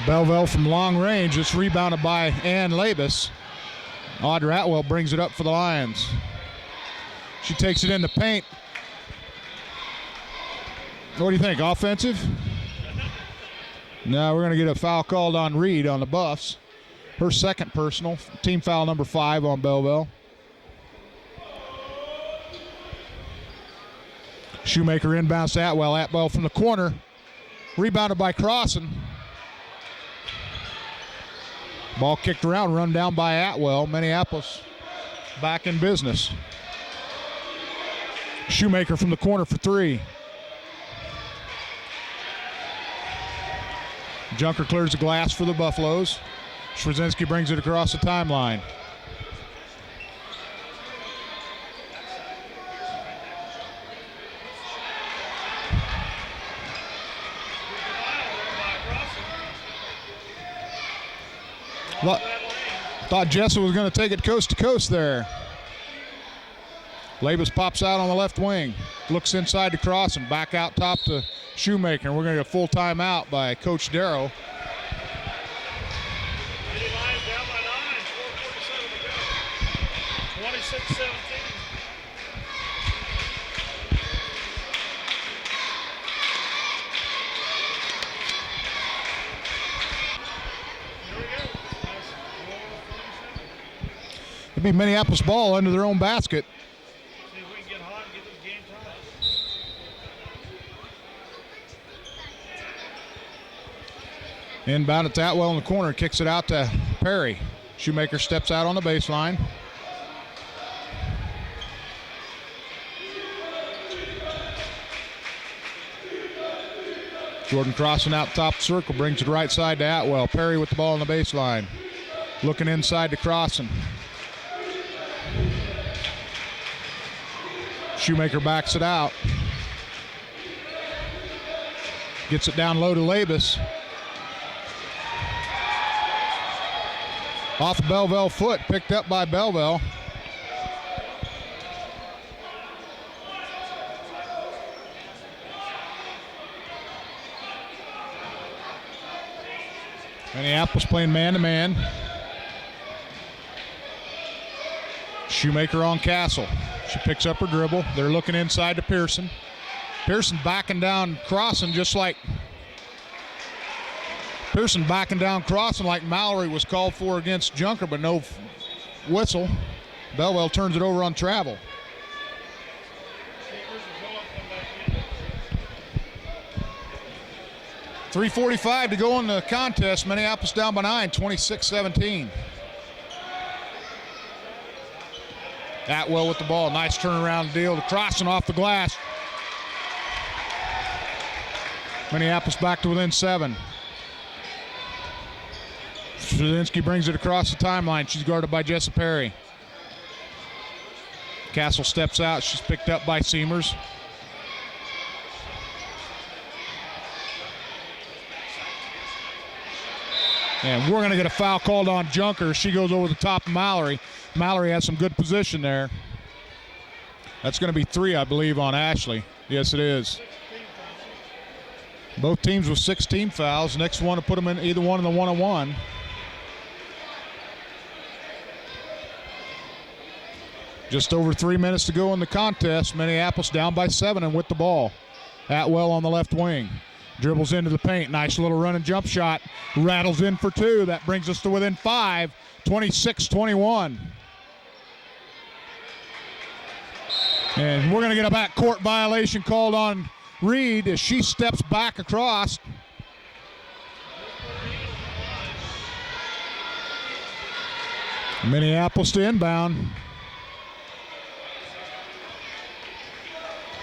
Belleville from long range. It's rebounded by Ann Labus. Audra Atwell brings it up for the Lions. She takes it in the paint. What do you think? Offensive? No, we're going to get a foul called on Reed on the Buffs. Her second personal. Team foul number 5 on Belleville. Shoemaker inbounds to Atwell. Atwell from the corner. Rebounded by Crossan. Ball kicked around, run down by Atwell. Minneapolis back in business. Shoemaker from the corner for 3. Junker clears the glass for the Buffaloes. Schwarzinski brings it across the timeline. Thought Jessa was going to take it coast to coast there. Labus pops out on the left wing. Looks inside to Crossan. Back out top to Shoemaker. We're going to get a full timeout by Coach Darrow. Lady Lions down by 9, 4:47 to go. 26-17. It'll be Minneapolis ball under their own basket. See if we can get hot and get this game tied. Inbound to Atwell in the corner. Kicks it out to Perry. Shoemaker steps out on the baseline. Jordan Crossan out top circle. Brings it right side to Atwell. Perry with the ball on the baseline. Looking inside to Crossan. Shoemaker backs it out. Gets it down low to Labus. Off the Belleville foot, picked up by Belleville. Minneapolis playing man-to-man. Shoemaker on Castle. She picks up her dribble. They're looking inside to Pearson. Pearson backing down Crossan like Mallory was called for against Junker, but no whistle. Belleville turns it over on travel. 3:45 to go in the contest. Minneapolis down by 9, 26-17. Atwell with the ball. Nice turnaround deal to Crossan off the glass. Minneapolis back to within 7. Straczynski brings it across the timeline. She's guarded by Jessa Perry. Castle steps out. She's picked up by Seamers. And we're going to get a foul called on Junker. She goes over the top of Mallory. Mallory has some good position there. That's going to be 3, I believe, on Ashley. Yes, it is. Both teams with 16 fouls. Next one to put them in either one in the 1-on-1. Just over 3 minutes to go in the contest. Minneapolis down by 7 and with the ball. Atwell on the left wing. Dribbles into the paint. Nice little run and jump shot. Rattles in for 2. That brings us to within 5. 26-21. And we're going to get a backcourt violation called on Reed as she steps back across. Minneapolis to inbound.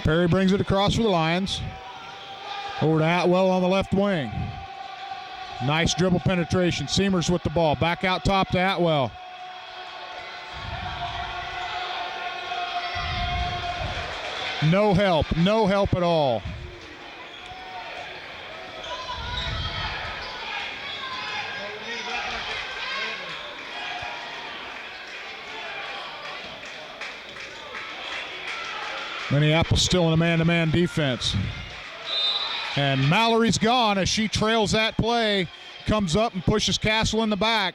Perry brings it across for the Lions. Over to Atwell on the left wing. Nice dribble penetration. Seamers with the ball. Back out top to Atwell. No help at all. Minneapolis still in a man-to-man defense. And Mallory's gone as she trails that play, comes up and pushes Castle in the back.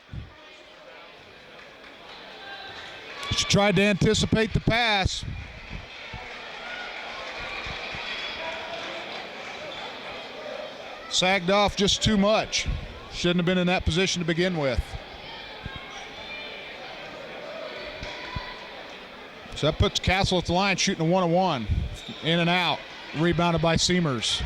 She tried to anticipate the pass. Sagged off just too much. Shouldn't have been in that position to begin with. So that puts Castle at the line shooting a 1-on-1. In and out. Rebounded by Seamers.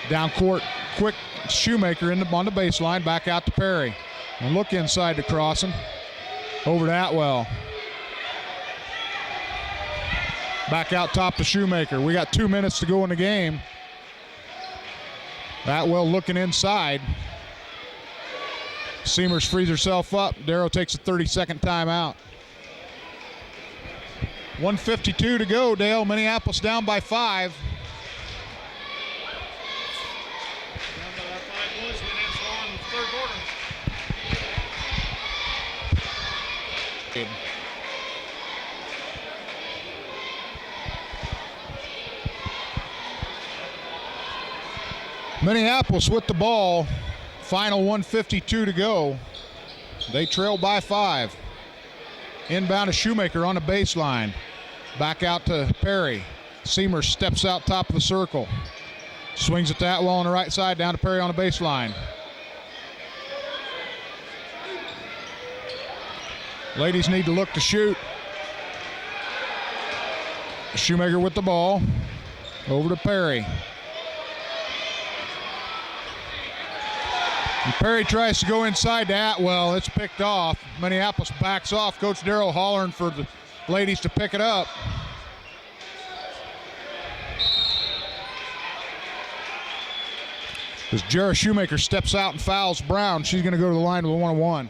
Down court, quick Shoemaker on the baseline. Back out to Perry. And look inside to crossing. Over to Atwell. Back out top to Shoemaker. We got 2 minutes to go in the game. Atwell looking inside. Seamers frees herself up. Darrow takes a 30-second timeout. 1:52 to go, Dale. Minneapolis down by 5. Down by that 5 points. We didn't score in the third quarter. Minneapolis with the ball. Final 1:52 to go. They trail by 5. Inbound to Shoemaker on the baseline. Back out to Perry. Seamer steps out top of the circle. Swings it to Atwell on the right side, down to Perry on the baseline. Ladies need to look to shoot. Shoemaker with the ball. Over to Perry. And Perry tries to go inside to Atwell. It's picked off. Minneapolis backs off. Coach Darrow hollering for the ladies to pick it up. As Jarrah Shoemaker steps out and fouls Brown, she's going to go to the line with a 1-on-1.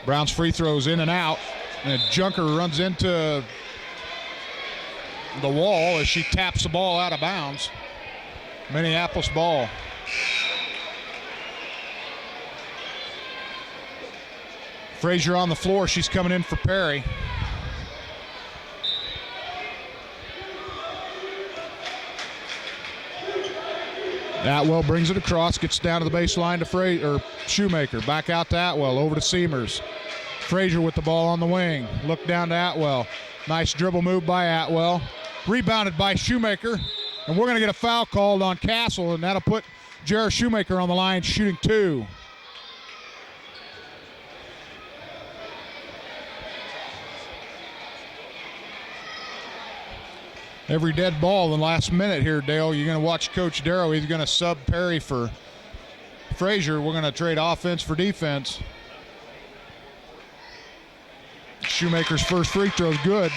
Brown's free throws in and out, and Junker runs into the wall as she taps the ball out of bounds. Minneapolis ball. Frazier on the floor. She's coming in for Perry. Atwell brings it across, gets down to the baseline to Shoemaker. Back out to Atwell, over to Seamers. Frazier with the ball on the wing. Look down to Atwell. Nice dribble move by Atwell. Rebounded by Shoemaker. And we're going to get a foul called on Castle, and that'll put Jarrah Shoemaker on the line shooting 2. Every dead ball in the last minute here, Dale. You're going to watch Coach Darrow. He's going to sub Perry for Frazier. We're going to trade offense for defense. Shoemaker's first free throw is good.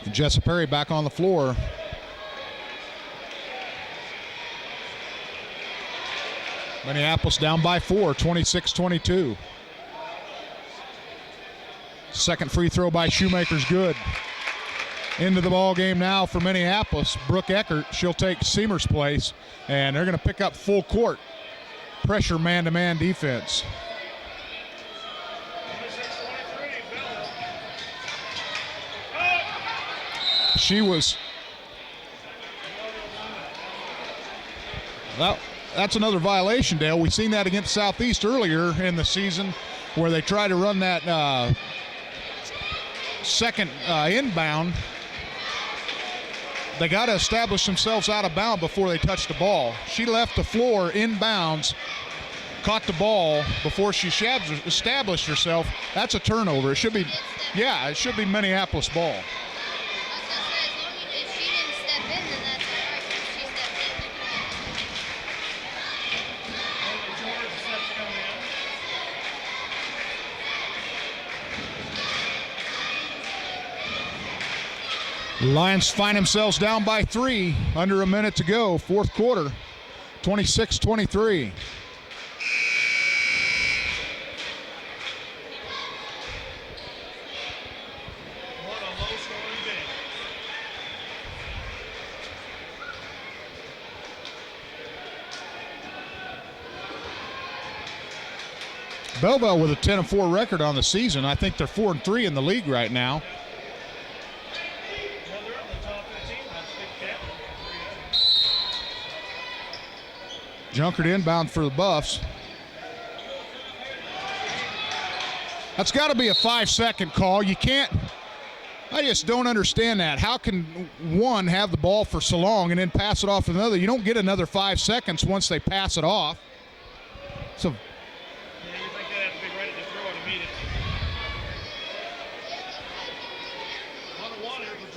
Jessa Perry back on the floor. Minneapolis down by 4, 26-22. Second free throw by Shoemaker's good. Into the ball game now for Minneapolis. Brooke Eckert, she'll take Seamer's place, and they're going to pick up full court. Pressure man-to-man defense. That's another violation, Dale. We've seen that against Southeast earlier in the season where they try to run that second inbound. They got to establish themselves out of bounds before they touch the ball. She left the floor inbounds caught the ball before she established herself, that's a turnover. It should be, yeah, it should be Minneapolis ball. The Lions find themselves down by 3, under a minute to go, fourth quarter, 26-23. Belleville with a 10-4 record on the season. I think they're 4-3 in the league right now. Junkert inbound for the Buffs. That's got to be a 5-second call. You can't, I just don't understand that. How can one have the ball for so long and then pass it off to another? You don't get another 5 seconds once they pass it off. So yeah, you think they'd have to be ready to throw it immediately. 1-1 here for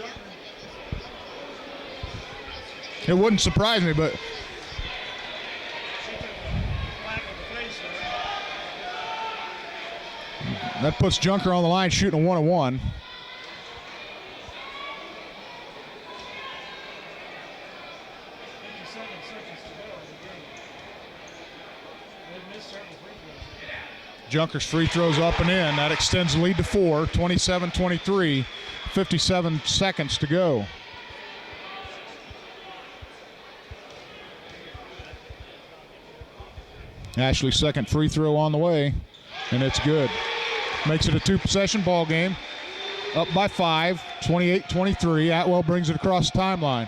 Junkert. It wouldn't surprise me, but that puts Junker on the line shooting a 1-on-1. Junker's free throws up and in. That extends the lead to 4, 27-23, 57 seconds to go. Ashley's second free throw on the way, and it's good. Makes it a 2-possession ball game. Up by 5, 28-23. Atwell brings it across the timeline.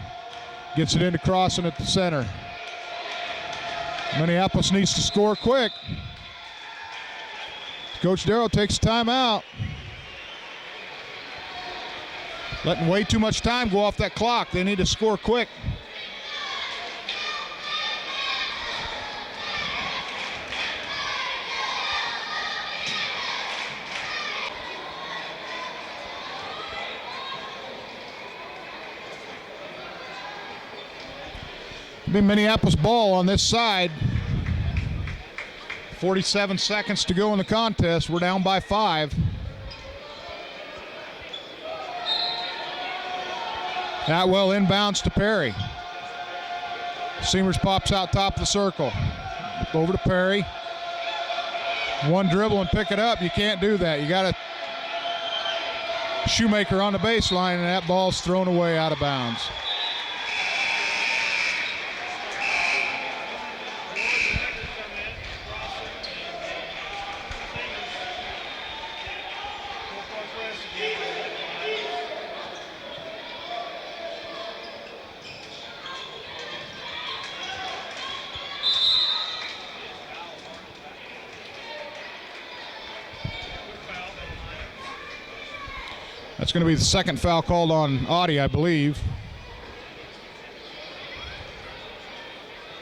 Gets it into Crossan at the center. Minneapolis needs to score quick. Coach Darrow takes timeout. Letting way too much time go off that clock. They need to score quick. Be Minneapolis ball on this side. 47 seconds to go in the contest. We're down by 5. Atwell inbounds to Perry. Seamers pops out top of the circle. Over to Perry. One dribble and pick it up. You can't do that. You got a Shoemaker on the baseline, and that ball's thrown away out of bounds. That's going to be the second foul called on Audie, I believe.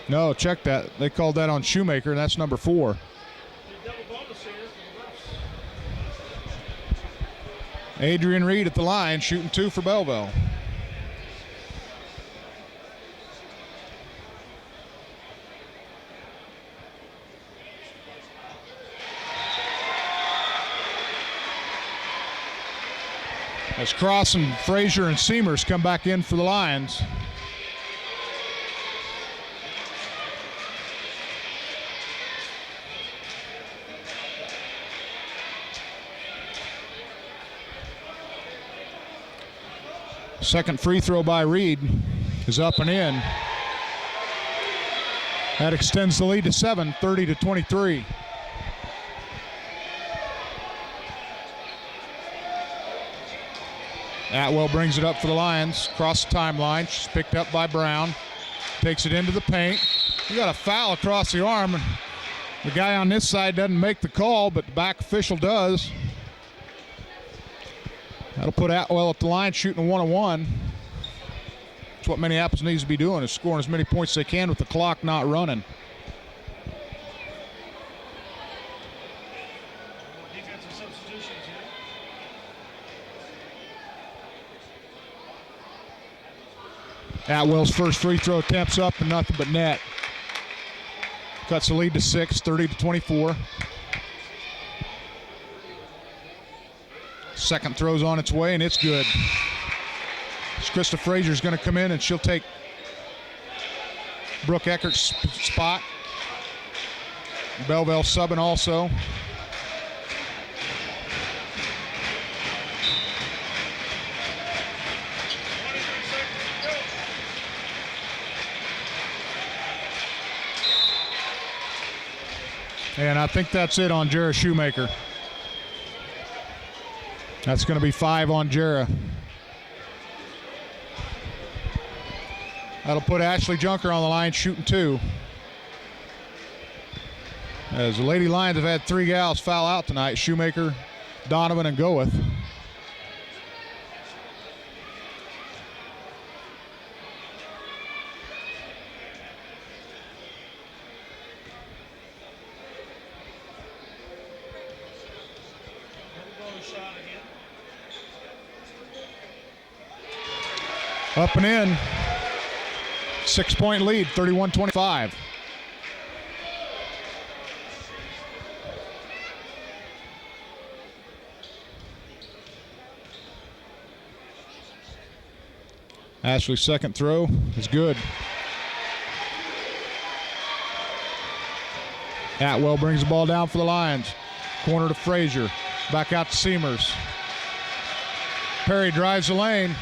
No, check that. They called that on Shoemaker, and that's number 4. Adrian Reed at the line, shooting 2 for Belleville. As Cross and Frazier and Seamers come back in for the Lions. Second free throw by Reed is up and in. That extends the lead to 7, 30-23. Atwell brings it up for the Lions, across the timeline. She's picked up by Brown. Takes it into the paint. We got a foul across the arm. The guy on this side doesn't make the call, but the back official does. That'll put Atwell at the line, shooting a 1-on-1. That's what Minneapolis needs to be doing, is scoring as many points as they can with the clock not running. Atwell's first free throw attempts up and nothing but net. Cuts the lead to 6, 30-24. Second throw's on its way, and it's good. Krista Frazier's going to come in, and she'll take Brooke Eckert's spot. Belleville subbing also. And I think that's it on Jarrah Shoemaker. That's going to be 5 on Jarrah. That'll put Ashley Junker on the line shooting 2. As the Lady Lions have had 3 gals foul out tonight, Shoemaker, Donovan, and Goeth. Up and in. 6-point lead, 31-25. Ashley's second throw is good. Atwell brings the ball down for the Lions. Corner to Frazier. Back out to Seamers. Perry drives the lane.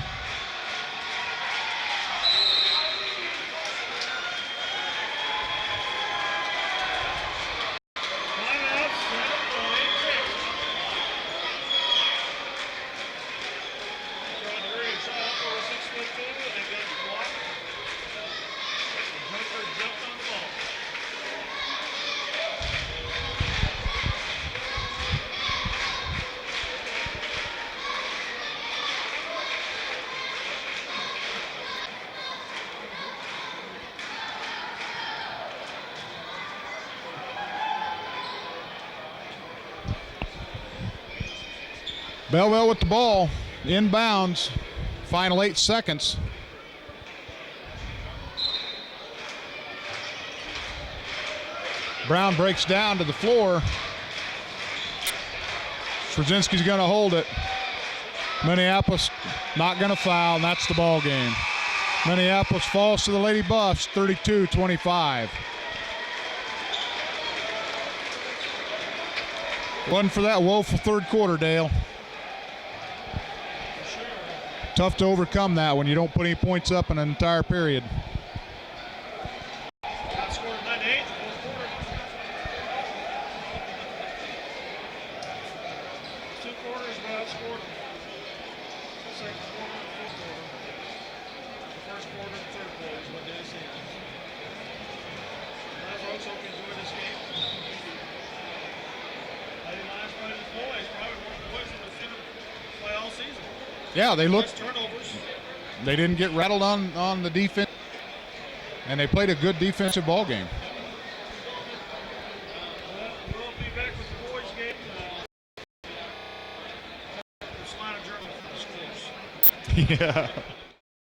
Belleville with the ball, inbounds, final 8 seconds. Brown breaks down to the floor. Straczynski's going to hold it. Minneapolis not going to foul, and that's the ball game. Minneapolis falls to the Lady Buffs, 32-25. Wasn't for that woeful third quarter, Dale. Tough to overcome that when you don't put any points up in an entire period. Outscored 9-8, fourth quarter. 2 quarters, but outscored them. Second quarter and fourth quarter. The first quarter and third quarter is what they see. I folks hope you enjoy this game. Lady Lions playing the boys, probably one of the boys that have seen them play all season. Yeah, they looked. Turnovers. They didn't get rattled on the defense, and they played a good defensive ball game. Well, we'll be back with the boys game. This line of journal for the scores. Yeah.